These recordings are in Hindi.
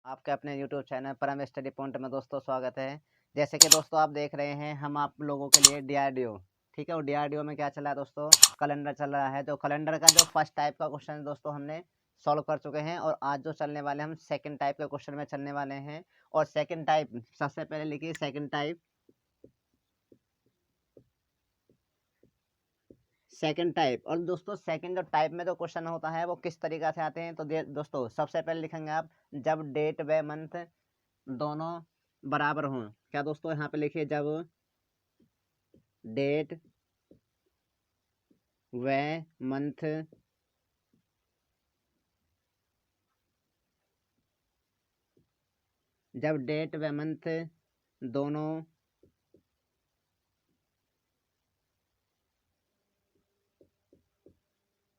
आपके अपने यूट्यूब चैनल परम स्टडी पॉइंट में दोस्तों स्वागत है। जैसे कि दोस्तों आप देख रहे हैं, हम आप लोगों के लिए डीआरडीओ, ठीक है, और डीआरडीओ में क्या चल रहा है दोस्तों, कैलेंडर चल रहा है। तो कैलेंडर का जो फर्स्ट टाइप का क्वेश्चन है दोस्तों हमने सॉल्व कर चुके हैं, और आज जो चलने वाले हम सेकंड टाइप के क्वेश्चन में चलने वाले हैं। और सेकंड टाइप सबसे पहले लिखिए सेकंड टाइप। सेकंड टाइप, और दोस्तों सेकंड जो टाइप में जो क्वेश्चन होता है वो किस तरीका से आते हैं, तो दोस्तों सबसे पहले लिखेंगे आप, जब डेट व मंथ दोनों बराबर हों। क्या दोस्तों यहाँ पे लिखिए, जब डेट व मंथ जब डेट व मंथ दोनों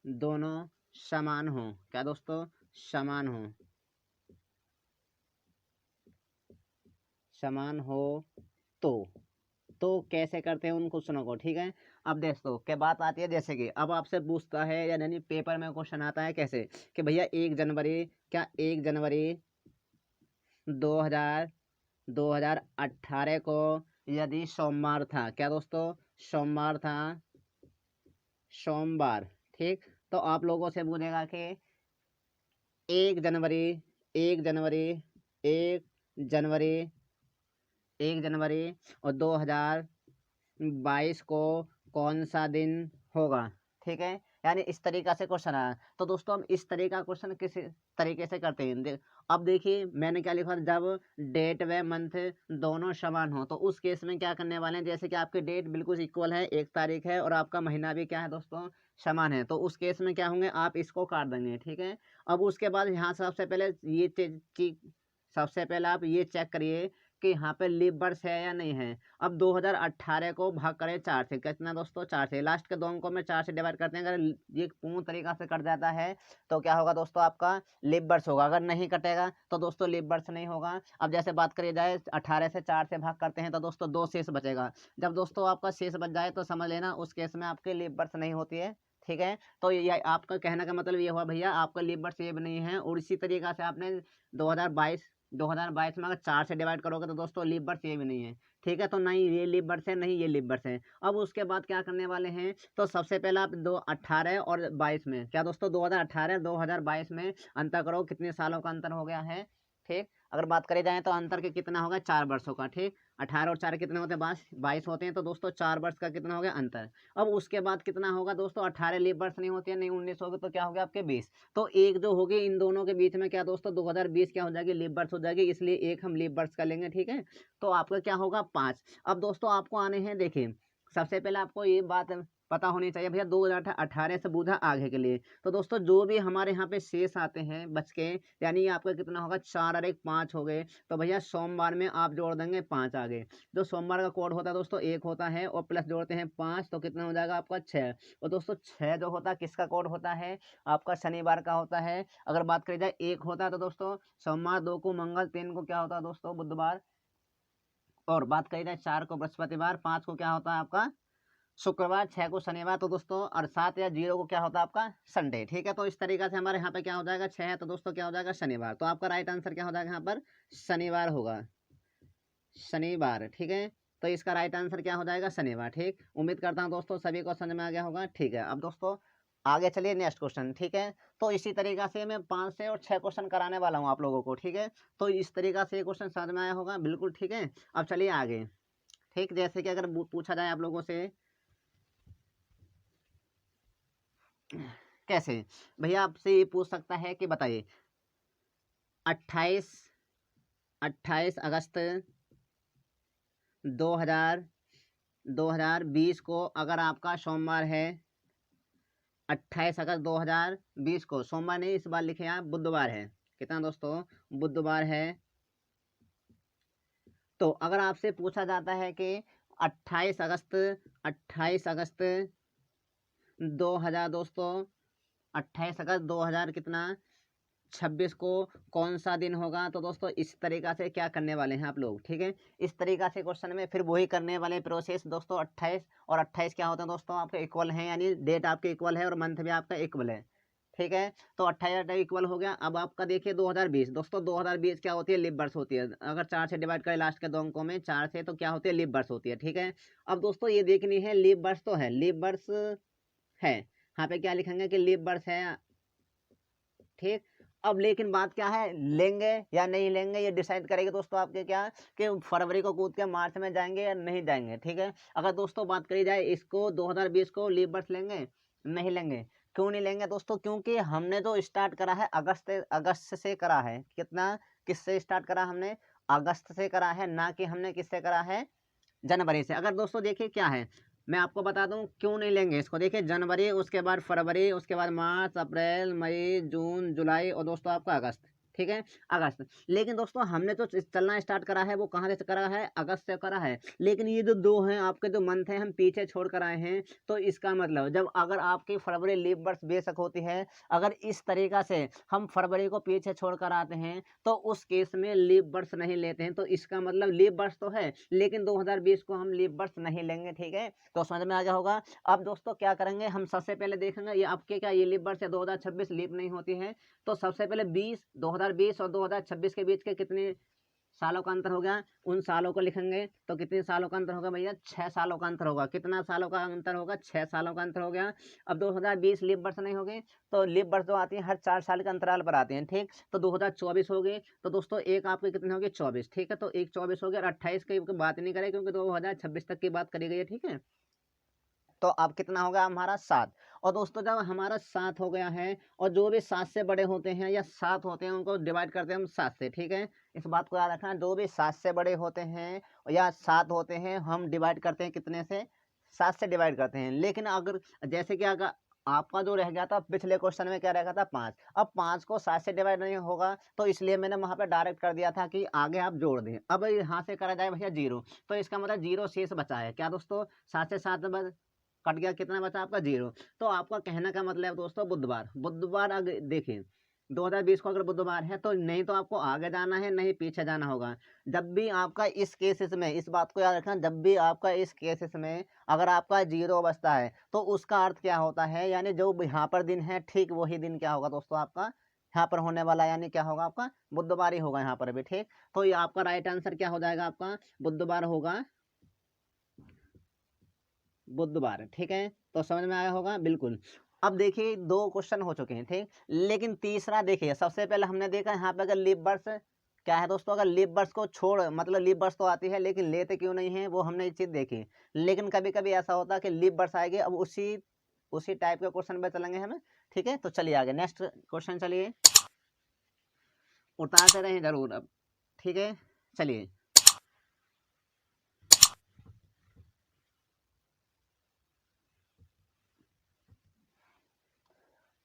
दोनों समान हो। क्या दोस्तों, समान हो, समान हो तो कैसे करते हैं उन क्वेश्चनों को, ठीक है। अब दोस्तों क्या बात आती है, जैसे कि अब आपसे पूछता है या यानी पेपर में क्वेश्चन आता है कैसे कि भैया 1 जनवरी, क्या 1 जनवरी 2018 को यदि सोमवार था, क्या दोस्तों सोमवार था, सोमवार, ठीक। तो आप लोगों से पूछेगा कि 1 जनवरी, 1 जनवरी, 1 जनवरी, 1 जनवरी और 2022 को कौन सा दिन होगा, ठीक है। यानी इस तरीका से क्वेश्चन आया। तो दोस्तों हम इस तरीका क्वेश्चन किस तरीके से करते हैं, अब देखिए मैंने क्या लिखा, जब डेट व मंथ दोनों समान हो, तो उस केस में क्या करने वाले हैं, जैसे कि आपके डेट बिल्कुल इक्वल है, 1 तारीख है, और आपका महीना भी क्या है दोस्तों, समान है। तो उस केस में क्या होंगे, आप इसको काट देंगे, ठीक है। अब उसके बाद यहाँ सबसे पहले ये चीज सबसे पहले आप ये चेक करिए कि यहाँ पे लीप वर्ष है या नहीं है। अब 2018 को भाग करें 4 से, कितना दोस्तों, 4 से, लास्ट के 2 अंकों में 4 से डिवाइड करते हैं। अगर ये पूर्ण तरीका से कट जाता है तो क्या होगा दोस्तों, आपका लीप वर्ष होगा। अगर नहीं कटेगा तो दोस्तों लीप वर्ष नहीं होगा। अब जैसे बात करी जाए, 18 से 4 से भाग करते हैं तो दोस्तों 2 शेष बचेगा। जब दोस्तों आपका शेष बच जाए तो समझ लेना उस केस में आपकी लीप वर्ष नहीं होती है, ठीक है। तो ये आपका कहने का मतलब ये हुआ भैया, आपका लीप वर्ष ये भी नहीं है। और इसी तरीका से आपने 2022 में अगर 4 से डिवाइड करोगे तो दोस्तों लीप वर्ष ये भी नहीं है, ठीक है। तो नहीं ये लीप वर्ष है, नहीं ये लीप वर्ष है। अब उसके बाद क्या करने वाले हैं, तो सबसे पहले आप 2018 और 22 में, क्या दोस्तों 2018 2022 में अंतर करो, कितने सालों का अंतर हो गया है, ठीक। अगर बात करी जाए तो अंतर के कितना होगा, 4 वर्षों का, ठीक। 18 और 4 कितने होते हैं, 22 होते हैं। तो दोस्तों 4 वर्ष का कितना हो गया अंतर। अब उसके बाद कितना होगा दोस्तों, 18 लीप वर्ष नहीं होती है, नहीं 19 होगी, तो क्या हो गया आपके 20। तो एक जो होगी इन दोनों के बीच में, क्या दोस्तों 2020 क्या हो जाएगी, लीप वर्ष हो जाएगी, इसलिए एक हम लीप वर्ष का लेंगे, ठीक है। तो आपका क्या होगा 5। अब दोस्तों आपको आने हैं, देखिए सबसे पहले आपको ये बात पता होनी चाहिए भैया, 2018 से बूझा आगे के लिए। तो दोस्तों जो भी हमारे यहाँ पे शेष आते हैं बच के, यानी आपका कितना होगा, 4 और 1 5 हो गए। तो भैया सोमवार में आप जोड़ देंगे 5 आगे। जो सोमवार का कोड होता है दोस्तों 1 होता है, और प्लस जोड़ते हैं 5, तो कितना हो जाएगा आपका 6। और दोस्तों 6 जो होता है किसका कोड होता है, आपका शनिवार का होता है। अगर बात करी जाए 1 होता है तो दोस्तों सोमवार, 2 को मंगल, 3 को क्या होता है दोस्तों बुधवार, और बात करी जाए 4 को बृहस्पतिवार, 5 को क्या होता है आपका शुक्रवार, 6 को शनिवार, तो दोस्तों और 7 या 0 को क्या होता है आपका संडे, ठीक है। तो इस तरीके से हमारे यहाँ पे क्या हो जाएगा, 6 है तो दोस्तों क्या हो जाएगा शनिवार। तो आपका राइट आंसर क्या हो जाएगा यहाँ पर, शनिवार होगा, शनिवार, ठीक है। तो इसका राइट आंसर क्या हो जाएगा, शनिवार, ठीक। उम्मीद करता हूँ दोस्तों सभी को समझ में आ गया होगा, ठीक है। अब दोस्तों आगे चलिए नेक्स्ट क्वेश्चन, ठीक है। तो इसी तरीका से मैं 5 से और 6 क्वेश्चन कराने वाला हूँ आप लोगों को, ठीक है। तो इस तरीका से ये क्वेश्चन समझ में आया होगा, बिल्कुल, ठीक है। अब चलिए आगे, ठीक। जैसे कि अगर पूछा जाए आप लोगों से कैसे, भैया आपसे ये पूछ सकता है कि बताइए 28 28 अगस्त 2000 2020 को अगर आपका सोमवार है, 28 अगस्त 2020 को सोमवार नहीं, इस बार लिखे आप बुधवार है, कितना दोस्तों, बुधवार है। तो अगर आपसे पूछा जाता है कि 28 अगस्त 28 अगस्त 2000 दोस्तों, 28 अगस्त 2000 कितना 26 को कौन सा दिन होगा, तो दोस्तों इस तरीका से क्या करने वाले हैं आप लोग, ठीक है। इस तरीका से क्वेश्चन में फिर वही करने वाले प्रोसेस दोस्तों, 28 और 28 क्या होता है दोस्तों आपके इक्वल हैं, यानी डेट आपके इक्वल है और मंथ भी आपका इक्वल है, ठीक है। तो 28 इक्वल हो गया। अब आपका देखिए 2020 दोस्तों, 2020 क्या होती है, लीप वर्ष होती है। अगर 4 से डिवाइड करें लास्ट के 2 अंकों में 4 से, तो क्या होती है, लीप वर्ष होती है। ठीक है। अब दोस्तों ये देखनी है, लीप वर्ष तो है, लीप वर्ष है, यहाँ पे क्या लिखेंगे कि लीप वर्ष है। ठीक। अब लेकिन बात क्या है, लेंगे या नहीं लेंगे ये डिसाइड करेगी दोस्तों आपके क्या, कि फरवरी को कूद के मार्च में जाएंगे या नहीं जाएंगे। ठीक है। अगर दोस्तों बात करी जाए इसको 2020 को लीप वर्ष लेंगे, नहीं लेंगे। क्यों नहीं लेंगे दोस्तों, क्योंकि हमने जो स्टार्ट करा है अगस्त से करा है। कितना, किससे स्टार्ट करा हमने, अगस्त से करा है, ना कि हमने किससे करा है, जनवरी से। अगर दोस्तों देखिए क्या है, मैं आपको बता दूं क्यों नहीं लेंगे इसको। देखिए जनवरी, उसके बाद फरवरी, उसके बाद मार्च, अप्रैल, मई, जून, जुलाई और दोस्तों आपका अगस्त। ठीक है, अगस्त। लेकिन दोस्तों हमने तो चलना स्टार्ट करा है वो कहाँ से करा है, अगस्त से करा है। लेकिन ये जो 2 हैं आपके जो मंथ हैं हम पीछे छोड़ कर आए हैं। तो इसका मतलब जब अगर आपकी फरवरी लीप वर्ष बेशक होती है, अगर इस तरीका से हम फरवरी को पीछे छोड़ कर आते हैं तो उस केस में लीप वर्ष नहीं लेते हैं। तो इसका मतलब लीप वर्ष तो है, लेकिन 2020 को हम लीप वर्ष नहीं लेंगे। ठीक है, तो समझ में आ गया होगा। अब दोस्तों क्या करेंगे, हम सबसे पहले देखेंगे ये आपके क्या, ये लीप वर्ष है 2026 लीप नहीं होती है। तो सबसे पहले 2020 और 2026 के बीच के कितने सालों का अंतर हो गया, उन सालों को लिखेंगे। तो कितने सालों का अंतर होगा भैया, 6 सालों का अंतर होगा। कितना सालों का अंतर होगा, 6 सालों का अंतर हो गया। अब 2020 लीप वर्ष नहीं होगी, तो लीप वर्ष जो आती है हर 4 साल के अंतराल पर आते हैं। ठीक, तो 2024 हो गए। तो दोस्तों एक आपके कितने हो गए, 24। ठीक है, तो एक 24 हो गया और 28 की बात नहीं करें क्योंकि 2026 तक की बात करी गई है। ठीक है, तो अब कितना होगा हमारा 7। और दोस्तों जब हमारा 7 हो गया है, और जो भी 7 से बड़े होते हैं या 7 होते हैं उनको डिवाइड करते हैं हम 7 से। ठीक है, इस बात को याद रखना, जो भी 7 से बड़े होते हैं या 7 होते हैं हम डिवाइड करते हैं कितने से, 7 से डिवाइड करते हैं। लेकिन अगर जैसे कि अगर आपका जो रह गया था पिछले क्वेश्चन में क्या रह गया था, 5। अब 5 को 7 से डिवाइड नहीं होगा, तो इसलिए मैंने वहां पे डायरेक्ट कर दिया था कि आगे आप जोड़ दें। अब यहाँ से करा जाए भैया 0, तो इसका मतलब 0 शेष बचा है। क्या दोस्तों, 7 से 7 कट गया, कितना बचा आपका 0। तो आपका कहने का मतलब है दोस्तों बुधवार, बुधवार अगर देखिए 2020 को अगर बुधवार है तो नहीं तो आपको आगे जाना है नहीं पीछे जाना होगा। जब भी आपका इस केसेस में, इस बात को याद रखना, जब भी आपका इस केसेस में अगर आपका 0 बचता है तो उसका अर्थ क्या होता है, यानी जो यहाँ पर दिन है ठीक वही दिन क्या होगा दोस्तों आपका यहाँ पर होने वाला, यानी क्या होगा आपका बुधवार ही होगा यहाँ पर भी। ठीक, तो ये आपका राइट आंसर क्या हो जाएगा, आपका बुधवार होगा, बुधवार। ठीक है, तो समझ में आया होगा बिल्कुल। अब देखिए 2 क्वेश्चन हो चुके हैं। ठीक, लेकिन तीसरा देखिए, सबसे पहले हमने देखा यहाँ पे अगर लीप वर्ष क्या है दोस्तों, अगर लीप वर्ष को छोड़, मतलब लीप वर्ष तो आती है लेकिन लेते क्यों नहीं है वो हमने एक चीज देखी। लेकिन कभी कभी ऐसा होता है कि लीप वर्ष आएगी, अब उसी टाइप के क्वेश्चन पे चलेंगे हमें। ठीक है, तो चलिए आगे नेक्स्ट क्वेश्चन, चलिए उतारते रहें जरूर अब। ठीक है, चलिए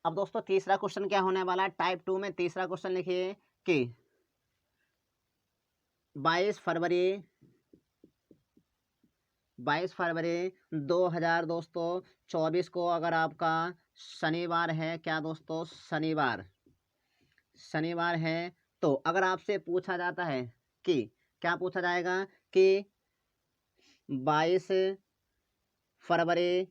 अब दोस्तों तीसरा क्वेश्चन क्या होने वाला है, टाइप 2 में तीसरा क्वेश्चन लिखिए कि 22 फरवरी 2000 दोस्तों 24 को अगर आपका शनिवार है, क्या दोस्तों, शनिवार है, तो अगर आपसे पूछा जाता है कि क्या पूछा जाएगा कि 22 फरवरी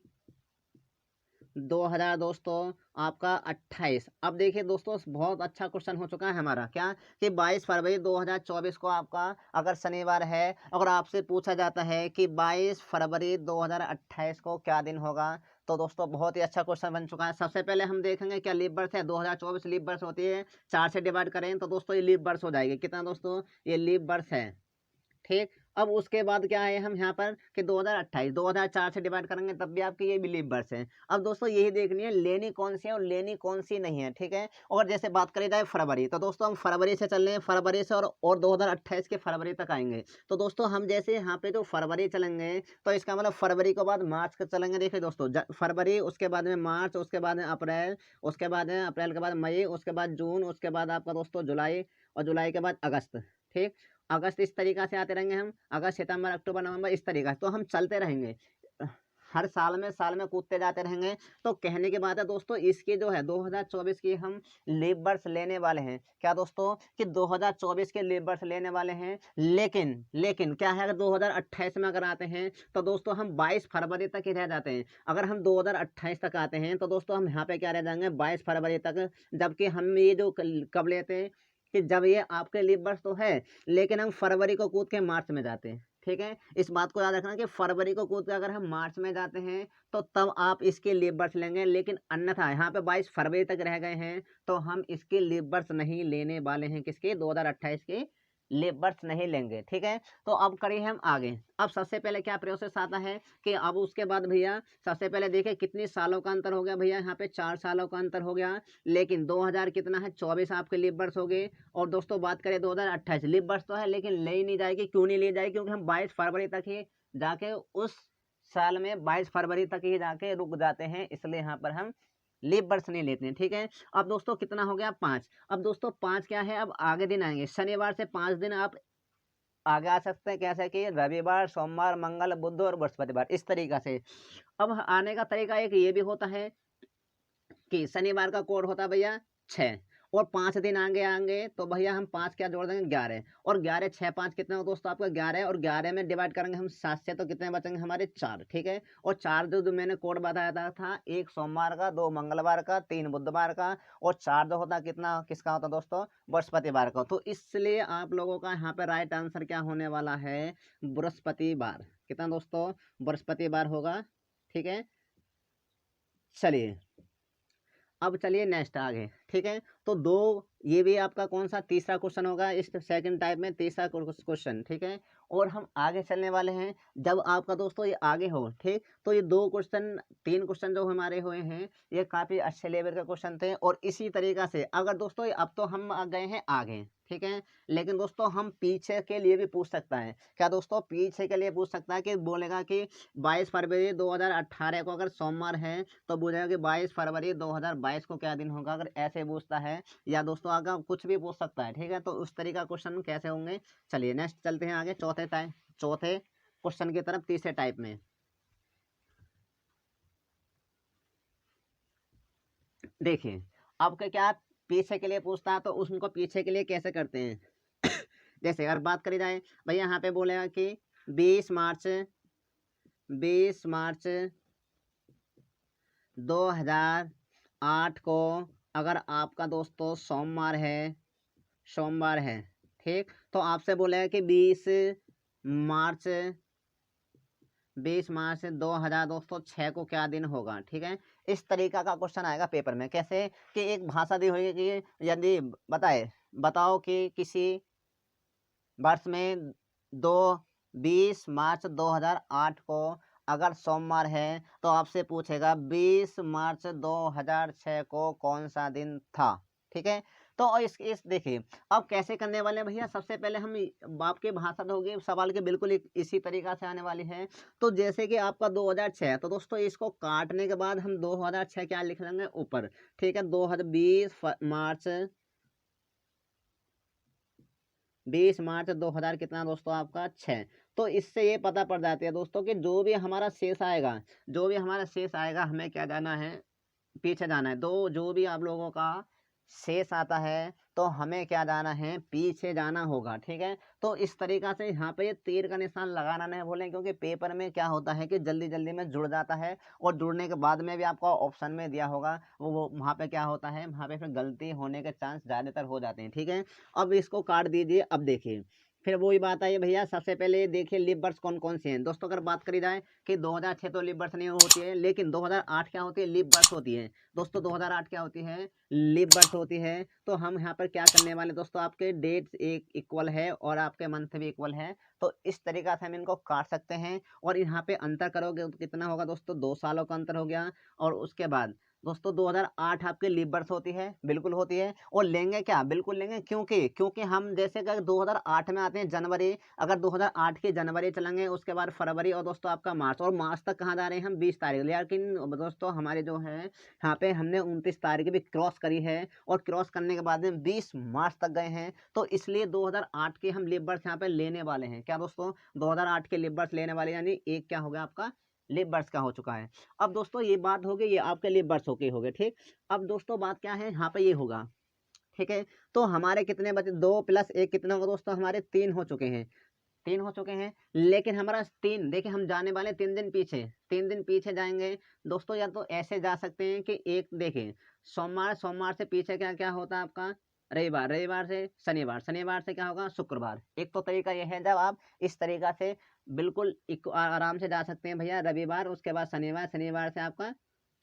2000 दोस्तों आपका 28। अब देखिए दोस्तों बहुत अच्छा क्वेश्चन हो चुका है हमारा, क्या कि 22 फरवरी 2024 को आपका अगर शनिवार है, अगर आपसे पूछा जाता है कि 22 फरवरी 2028 को क्या दिन होगा, तो दोस्तों बहुत ही अच्छा क्वेश्चन बन चुका है। सबसे पहले हम देखेंगे क्या लीप वर्ष है, 2024 लीप वर्ष होती है, 4 से डिवाइड करें तो दोस्तों ये लीप वर्ष हो जाएगी। कितना दोस्तों, ये लीप वर्ष है। ठीक, अब उसके बाद क्या है हम यहाँ पर कि 2028 2004 से डिवाइड करेंगे तब भी आपकी ये बिलीव वर्ष है। अब दोस्तों यही देखनी है लेनी कौन सी है और लेनी कौन सी नहीं है। ठीक है, और जैसे बात करी जाए फरवरी, तो दोस्तों हम फरवरी से चल रहे हैं, फरवरी से और 2028 के फरवरी तक आएंगे। तो दोस्तों हम जैसे यहाँ पे जो फरवरी चलेंगे तो इसका मतलब फरवरी के बाद मार्च का चलेंगे। देखिए दोस्तों फरवरी, उसके बाद में मार्च, उसके बाद में अप्रैल, उसके बाद में अप्रैल के बाद मई, उसके बाद जून, उसके बाद आपका दोस्तों जुलाई, और जुलाई के बाद अगस्त। ठीक, अगस्त, इस तरीका से आते रहेंगे हम, अगस्त सितंबर अक्टूबर नवंबर, इस तरीका से तो हम चलते रहेंगे। हर साल में कूदते जाते रहेंगे। तो कहने की बात है दोस्तों, इसकी जो है 2024 की हम लीप बर्ड्स लेने वाले हैं। क्या दोस्तों कि 2024 के लीप बर्ड्स लेने वाले हैं, लेकिन क्या है, अगर 2028 में अगर आते हैं तो दोस्तों हम 22 फरवरी तक ही रह जाते हैं। अगर हम 2028 तक आते हैं तो दोस्तों हम यहाँ पे क्या रह जाएंगे, 22 फरवरी तक। जबकि हम ये जो कब लेते हैं कि जब ये आपके लीप बर्ड्स तो है, लेकिन हम फरवरी को कूद के मार्च में जाते हैं। ठीक है, इस बात को याद रखना कि फरवरी को कूद के अगर हम मार्च में जाते हैं तो तब आप इसके लीप बर्ड्स लेंगे, लेकिन अन्यथा यहाँ पे 22 फरवरी तक रह गए हैं तो हम इसके लीप बर्ड्स नहीं लेने वाले हैं। किसके, 2028 के लीप बर्ड्स नहीं लेंगे। ठीक है, तो अब करिए हम आगे। अब सबसे पहले क्या प्रोसेस आता है कि अब उसके बाद भैया सबसे पहले देखिए कितनी सालों का अंतर हो गया भैया, यहाँ पे 4 सालों का अंतर हो गया। लेकिन 2000 कितना है, 24 आपके लीप बर्ड्स हो गए। और दोस्तों बात करें 2028, लीप बर्ड्स तो है लेकिन ले ही नहीं जाएगी। क्यों नहीं ले जाएगी, क्योंकि हम 22 फरवरी तक ही जाके उस साल में 22 फरवरी तक ही जाके रुक जाते हैं, इसलिए यहाँ पर हम लीप बर्ड्स नहीं लेते हैं। ठीक है, अब दोस्तों कितना हो गया, 5। अब दोस्तों 5 क्या है, अब आगे दिन आएंगे, शनिवार से 5 दिन आप आगे आ सकते हैं। कैसे कि रविवार, सोमवार, मंगल, बुध और बृहस्पतिवार, इस तरीका से। अब आने का तरीका एक ये भी होता है कि शनिवार का कोड होता है भैया 6, और 5 दिन आगे आएंगे तो भैया हम 5 क्या जोड़ देंगे, 11। और 11 6 5 कितना हो दोस्तों आपका 11, और 11 में डिवाइड करेंगे हम 7 से तो कितने बचेंगे हमारे 4। ठीक है, और 4 जो मैंने कोड बताया था, 1 सोमवार का, 2 मंगलवार का, 3 बुधवार का, और 4 जो होता कितना, किसका होता दोस्तों, बृहस्पतिवार का। तो इसलिए आप लोगों का यहाँ पे राइट आंसर क्या होने वाला है, बृहस्पतिवार। कितना दोस्तों, बृहस्पतिवार होगा। ठीक है, चलिए अब चलिए नेक्स्ट आगे। ठीक है, तो दो, ये भी आपका कौन सा तीसरा क्वेश्चन होगा इस सेकंड टाइप में, तीसरा क्वेश्चन। ठीक है, और हम आगे चलने वाले हैं। जब आपका दोस्तों ये आगे हो, ठीक, तो ये 2 क्वेश्चन 3 क्वेश्चन जो हमारे हुए हैं ये काफ़ी अच्छे लेवल के क्वेश्चन थे। और इसी तरीका से अगर दोस्तों अब तो हम आ गए हैं आगे, ठीक है, लेकिन दोस्तों हम पीछे के लिए भी पूछ सकता है। क्या दोस्तों, पीछे के लिए पूछ सकता है कि बोलेगा कि 22 फरवरी 2018 को अगर सोमवार है तो बोलेगा कि 22 फरवरी 2022 को क्या दिन होगा, अगर ऐसे पूछता है। या दोस्तों अगर कुछ भी पूछ सकता है। ठीक है, तो उस तरीका क्वेश्चन कैसे होंगे। चलिए नेक्स्ट चलते हैं आगे, चौथे क्वेश्चन की तरफ, तीसरे टाइप में। देखिए अब क्या पीछे के लिए पूछता है तो उसको पीछे के लिए कैसे करते हैं जैसे अगर बात करी जाए भैया, यहाँ पे बोलेगा कि 20 मार्च 2008 को अगर आपका दोस्तों सोमवार है, ठीक, तो आपसे बोलेगा कि मार्च 2000 दोस्तों 6 को क्या दिन होगा। ठीक है, इस तरीका का क्वेश्चन आएगा पेपर में। कैसे कि एक भाषा दी हुई है कि यदि बताओ कि किसी वर्ष में 20 मार्च 2008 को अगर सोमवार है तो आपसे पूछेगा 20 मार्च 2006 को कौन सा दिन था। ठीक है, तो इस देखिए अब कैसे करने वाले हैं भैया। सबसे पहले हम आपके भाषा तो होगी सवाल के बिल्कुल इसी तरीका से आने वाली है। तो जैसे कि आपका 2006, तो दोस्तों इसको काटने के बाद हम 2006 क्या लिख लेंगे ऊपर। ठीक है, 20 मार्च 2000 कितना दोस्तों आपका 6। तो इससे ये पता पड़ जाती है दोस्तों कि जो भी हमारा शेष आएगा हमें क्या जाना है, पीछे जाना है। दो जो भी आप लोगों का शेष आता है तो हमें क्या जाना है, पीछे जाना होगा। ठीक है, तो इस तरीका से यहाँ पे तीर का निशान लगाना नहीं भूलें, क्योंकि पेपर में क्या होता है कि जल्दी जल्दी में जुड़ जाता है, और जुड़ने के बाद में भी आपको ऑप्शन में दिया होगा वो वहाँ पे क्या होता है, वहाँ पे फिर गलती होने के चांस ज़्यादातर हो जाते हैं। ठीक है, अब इसको काट दीजिए। अब देखिए फिर वही बात आई भैया, सबसे पहले देखिए लीप बर्ड्स कौन कौन से हैं दोस्तों। अगर बात करी जाए कि 2006 तो लीप बर्ड्स नहीं होती है, लेकिन 2008 क्या होती है, लीप बर्ड्स होती है दोस्तों। 2008 क्या होती है, लीप बर्ड्स होती है। तो हम यहाँ पर क्या करने वाले दोस्तों, आपके डेट्स एक इक्वल है और आपके मंथ भी इक्वल है, तो इस तरीका से हम इनको काट सकते हैं। और यहाँ पे अंतर करोगे तो कितना होगा दोस्तों, 2 सालों का अंतर हो गया। और उसके बाद दोस्तों 2008 आपके लीप बर्ड्स होती है, बिल्कुल होती है। और लेंगे क्या, बिल्कुल लेंगे, क्योंकि हम जैसे कि 2008 में आते हैं जनवरी, अगर 2008 की जनवरी चलेंगे, उसके बाद फरवरी, और दोस्तों आपका मार्च, और मार्च तक कहाँ जा रहे हैं हम, 20 तारीख। लेकिन दोस्तों हमारे जो है यहाँ पे हमने 29 तारीख भी क्रॉस करी है, और क्रॉस करने के बाद में 20 मार्च तक गए हैं। तो इसलिए 2008 के हम लीप बर्ड्स यहाँ पे लेने वाले हैं। क्या दोस्तों, 2008 के लीप बर्ड्स लेने वाले, यानी एक क्या हो गया आपका लीप वर्ष का हो चुका है। अब दोस्तों ये बात हो गई, ये आपके लीप वर्ष हो गए, ठीक। अब दोस्तों बात क्या है, यहाँ पे ये होगा, ठीक है। तो हमारे कितने बचे, 2 + 1 कितने होगा दोस्तों, हमारे 3 हो चुके हैं, 3 हो चुके हैं। लेकिन हमारा 3 देखिए, हम जाने वाले 3 दिन पीछे, 3 दिन पीछे जाएंगे दोस्तों। या तो ऐसे जा सकते हैं कि एक देखिए, सोमवार, सोमवार से पीछे क्या क्या होता है आपका, रविवार, रविवार से शनिवार, शनिवार से क्या होगा, शुक्रवार। एक तो तरीका यह है, जब आप इस तरीका से बिल्कुल आराम से जा सकते हैं भैया, रविवार, उसके बाद शनिवार, शनिवार से आपका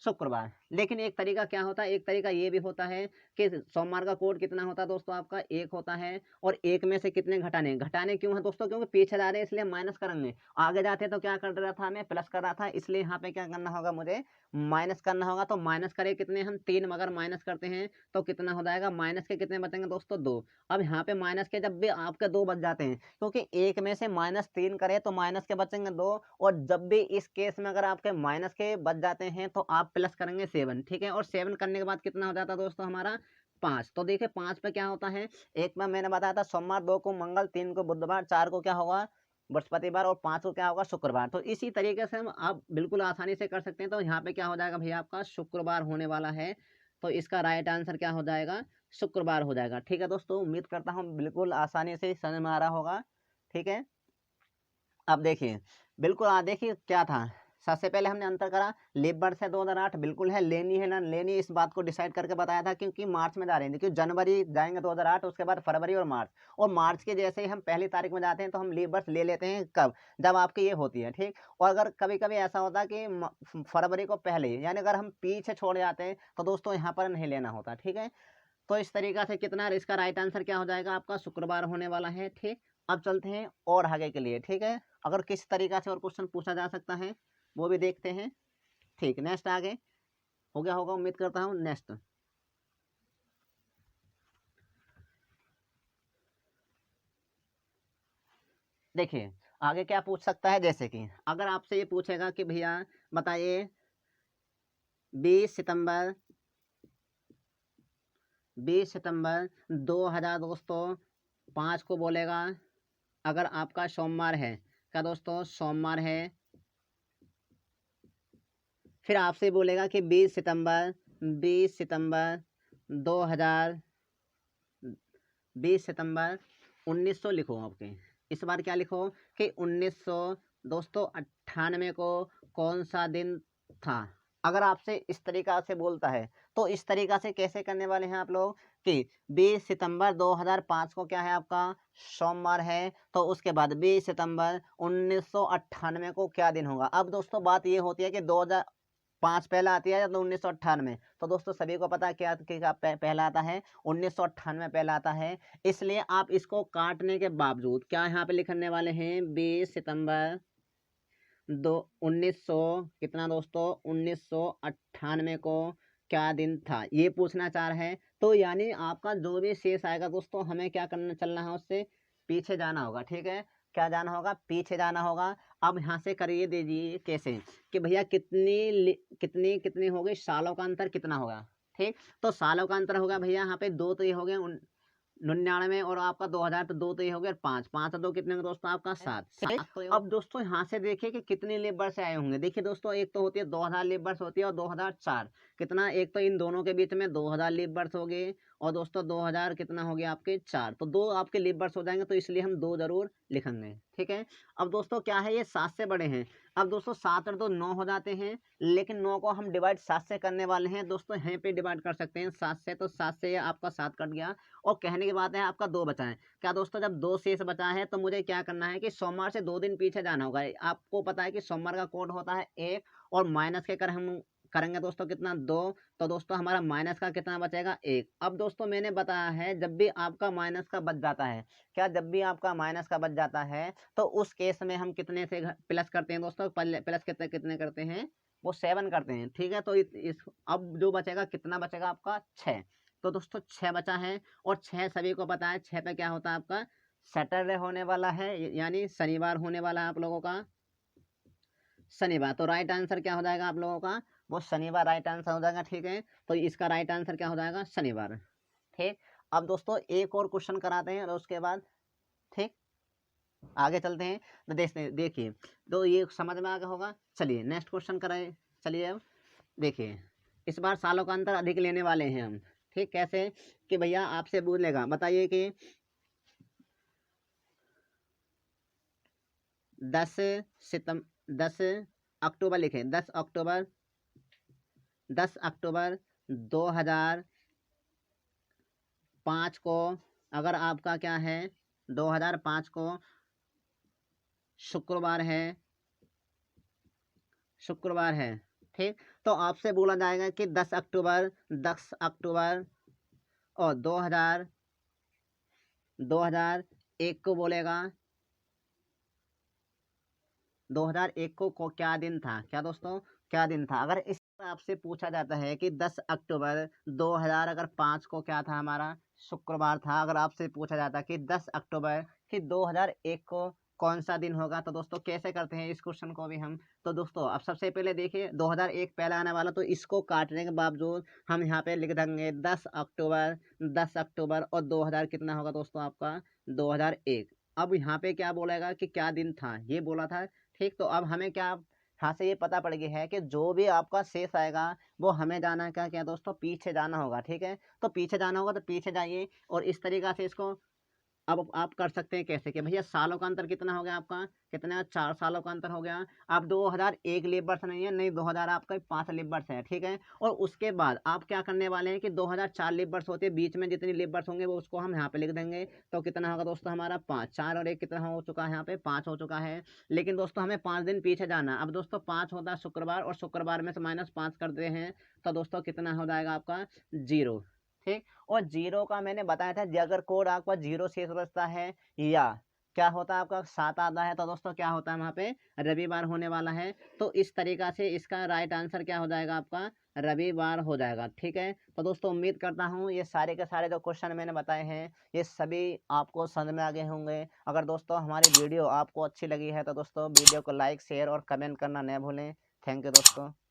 शुक्रवार। लेकिन एक तरीका क्या होता है, एक तरीका ये भी होता है कि सोमवार का कोड कितना होता है दोस्तों, आपका 1 होता है। और 1 में से कितने घटाने, घटाने क्यों है दोस्तों, क्योंकि पीछे जा रहे हैं इसलिए माइनस करेंगे। आगे जाते तो क्या कर रहा था, मैं प्लस कर रहा था, इसलिए यहाँ पे क्या करना होगा, मुझे माइनस करना होगा। तो माइनस करे कितने, हम 3, मगर माइनस करते हैं तो कितना हो जाएगा, माइनस के कितने बचेंगे दोस्तों, 2। अब यहाँ पे माइनस के जब भी आपके 2 बच जाते हैं, क्योंकि 1 में से -3 करे तो माइनस के बचेंगे 2। और जब भी इस केस में अगर आपके माइनस के बच जाते हैं तो आप प्लस करेंगे 7, ठीक है। और 7 करने के बाद कितना हो जाता है दोस्तों हमारा, 5। तो देखिए 5 पे क्या होता है, एक में मैंने बताया था सोमवार, 2 को मंगल, 3 को बुधवार, 4 को क्या होगा, बृहस्पतिवार, और 5 को क्या होगा, शुक्रवार। तो इसी तरीके से हम आप बिल्कुल आसानी से कर सकते हैं। तो यहाँ पे क्या हो जाएगा भैया, आपका शुक्रवार होने वाला है। तो इसका राइट आंसर क्या हो जाएगा, शुक्रवार हो जाएगा, ठीक है दोस्तों। उम्मीद करता हूँ बिल्कुल आसानी से समझ में आ रहा होगा, ठीक है। अब देखिए, बिल्कुल देखिए क्या था, सबसे पहले हमने अंतर करा, लीप वर्ष है 2008, बिल्कुल है, लेनी है ना लेनी, इस बात को डिसाइड करके बताया था, क्योंकि मार्च में जा रहे हैं। देखिए जनवरी जाएंगे 2008, उसके बाद फरवरी और मार्च। और मार्च के जैसे ही हम पहली तारीख में जाते हैं तो हम लीप वर्ष ले लेते हैं, कब, जब आपकी ये होती है, ठीक। और अगर कभी कभी ऐसा होता है कि फरवरी को पहले, यानी अगर हम पीछे छोड़ जाते हैं तो दोस्तों यहाँ पर नहीं लेना होता, ठीक है। तो इस तरीका से कितना, इसका राइट आंसर क्या हो जाएगा, आपका शुक्रवार होने वाला है, ठीक। अब चलते हैं और आगे के लिए, ठीक है। अगर किस तरीका से और क्वेश्चन पूछा जा सकता है वो भी देखते हैं, ठीक। नेक्स्ट आगे हो गया होगा, उम्मीद करता हूँ। नेक्स्ट देखिए, आगे क्या पूछ सकता है, जैसे कि अगर आपसे ये पूछेगा कि भैया बताइए 20 सितंबर 20 सितंबर 2000 दोस्तों 5 को बोलेगा, अगर आपका सोमवार है, क्या दोस्तों सोमवार है। फिर आपसे बोलेगा कि 20 सितंबर 2000 20 सितंबर 1900 लिखो आपके। इस बार क्या लिखो कि 1900 दोस्तों 98 को कौन सा दिन था। अगर आपसे इस तरीका से बोलता है तो इस तरीका से कैसे करने वाले हैं आप लोग कि 20 सितंबर 2005 को क्या है आपका सोमवार है, तो उसके बाद 20 सितंबर 1998 को क्या दिन होगा। अब दोस्तों बात ये होती है कि 2005 पहला आती है या तो 1998। तो दोस्तों सभी को पता है क्या पहला आता है, 1998 पहला आता है। इसलिए आप इसको काटने के बावजूद क्या यहाँ पे लिखने वाले हैं, 20 सितंबर दो 1900 कितना दोस्तों 1998 को क्या दिन था, ये पूछना चाह रहे हैं। तो यानी आपका जो भी शेष आएगा दोस्तों, हमें क्या करना, चलना है उससे पीछे जाना होगा, ठीक है। क्या जाना होगा, पीछे जाना होगा। अब यहाँ से करिए दीजिए कैसे कि भैया कितनी कितनी हो गई, सालों का अंतर कितना होगा, ठीक। तो सालों का अंतर होगा भैया, यहाँ पे 2 तो ये हो गए 99 और आपका 2000, तो 2 तो ये हो गया 5, 5 और 2 कितने होंगे दोस्तों, आपका 7, 7 तो अब दोस्तों यहाँ से देखिए कि कितने लेबर से आए होंगे। देखिए दोस्तों, एक तो होती है 2000 लेबर्स होती है और 2004 कितना, एक तो इन दोनों के बीच में 2000 लेबर्स हो गए और दोस्तों 2000 कितना हो गया आपके 4, तो 2 आपके लेबर्स हो जाएंगे, तो इसलिए हम 2 जरूर लिखेंगे, ठीक है। अब दोस्तों क्या है, ये 7 से बड़े हैं। अब दोस्तों 7 और 2 9 हो जाते हैं, लेकिन 9 को हम डिवाइड 7 से करने वाले हैं दोस्तों, यहीं पे डिवाइड कर सकते हैं 7 से, तो 7 से आपका 7 कट गया। और कहने की बात है आपका 2 बचा है। क्या दोस्तों, जब 2 शेष बचा है तो मुझे क्या करना है कि सोमवार से 2 दिन पीछे जाना होगा। आपको पता है कि सोमवार का कोड होता है 1 और माइनस के कर हम करेंगे दोस्तों कितना 2, तो दोस्तों हमारा माइनस का कितना बचेगा 1। अब दोस्तों मैंने बताया है जब भी आपका माइनस का बच जाता है, क्या जब भी आपका माइनस का बच जाता है तो उस केस में हम कितने से प्लस करते हैं दोस्तों, प्लस कितने कितने करते हैं, वो 7 करते हैं, ठीक है। तो अब जो बचेगा कितना बचेगा आपका 6। तो दोस्तों 6 बचा है और 6 सभी को पता है 6 पे क्या होता है आपका सैटरडे होने वाला है, यानी शनिवार होने वाला है आप लोगों का शनिवार। तो राइट आंसर क्या हो जाएगा आप लोगों का, वो शनिवार राइट आंसर हो जाएगा, ठीक है। तो इसका राइट आंसर क्या हो जाएगा, शनिवार, ठीक। अब दोस्तों एक और क्वेश्चन कराते हैं और उसके बाद, ठीक। आगे चलते हैं तो देखिए, तो ये समझ में आ गया होगा। चलिए नेक्स्ट क्वेश्चन कराए। चलिए अब देखिए, इस बार सालों का अंतर अधिक लेने वाले हैं हम। ठीक, कैसे कि भैया आपसे बोलेगा, बताइए कि 10 अक्टूबर लिखें, 10 अक्टूबर 2005 को, अगर आपका क्या है 2005 को शुक्रवार है, ठीक, तो आपसे बोला जाएगा कि 10 अक्टूबर और 2001 को बोलेगा, 2001 को क्या दिन था, क्या दोस्तों क्या दिन था। अगर इस आपसे पूछा जाता है कि 10 अक्टूबर 2005 को क्या था, हमारा शुक्रवार था। अगर आपसे पूछा जाता है कि 10 अक्टूबर कि 2001 को कौन सा दिन होगा, तो दोस्तों कैसे करते हैं इस क्वेश्चन को भी हम। तो दोस्तों अब सबसे पहले देखिए 2001 पहले आने वाला, तो इसको काटने के बावजूद हम यहाँ पे लिख देंगे 10 अक्टूबर और 2000 कितना होगा दोस्तों आपका 2001। अब यहाँ पे क्या बोलेगा कि क्या दिन था, ये बोला था। ठीक, तो अब हमें क्या यहाँ से ये पता पड़ गया है कि जो भी आपका शेष आएगा वो हमें जाना है क्या क्या दोस्तों, पीछे जाना होगा। ठीक है, तो पीछे जाना होगा तो पीछे जाइए, और इस तरीका से इसको अब आप कर सकते हैं कैसे कि भैया सालों का अंतर कितना हो गया आपका, कितना 4 सालों का अंतर हो गया। अब 2001 लीप वर्ष नहीं है, नहीं 2000 आपका 5 लीप वर्ष है। ठीक है, और उसके बाद आप क्या करने वाले हैं कि 2004 लीप वर्ष होते हैं, बीच में जितनी लीप वर्ष होंगे वो उसको हम यहाँ पे लिख देंगे। तो कितना होगा दोस्तों हमारा 5, 4 और 1 कितना हो चुका है, यहाँ पे 5 हो चुका है। लेकिन दोस्तों हमें 5 दिन पीछे जाना। अब दोस्तों 5 होता है शुक्रवार, और शुक्रवार में से -5 करते हैं तो दोस्तों कितना हो जाएगा आपका 0। ठीक, और 0 का मैंने बताया था, अगर कोड आपका 0 शेष बचता है या क्या होता है आपका 7 आता है, तो दोस्तों क्या होता है वहाँ पे रविवार होने वाला है। तो इस तरीका से इसका राइट आंसर क्या हो जाएगा आपका रविवार हो जाएगा। ठीक है, तो दोस्तों उम्मीद करता हूँ ये सारे के सारे जो क्वेश्चन मैंने बताए हैं ये सभी आपको समझ में आ गए होंगे। अगर दोस्तों हमारी वीडियो आपको अच्छी लगी है तो दोस्तों वीडियो को लाइक शेयर और कमेंट करना न भूलें। थैंक यू दोस्तों।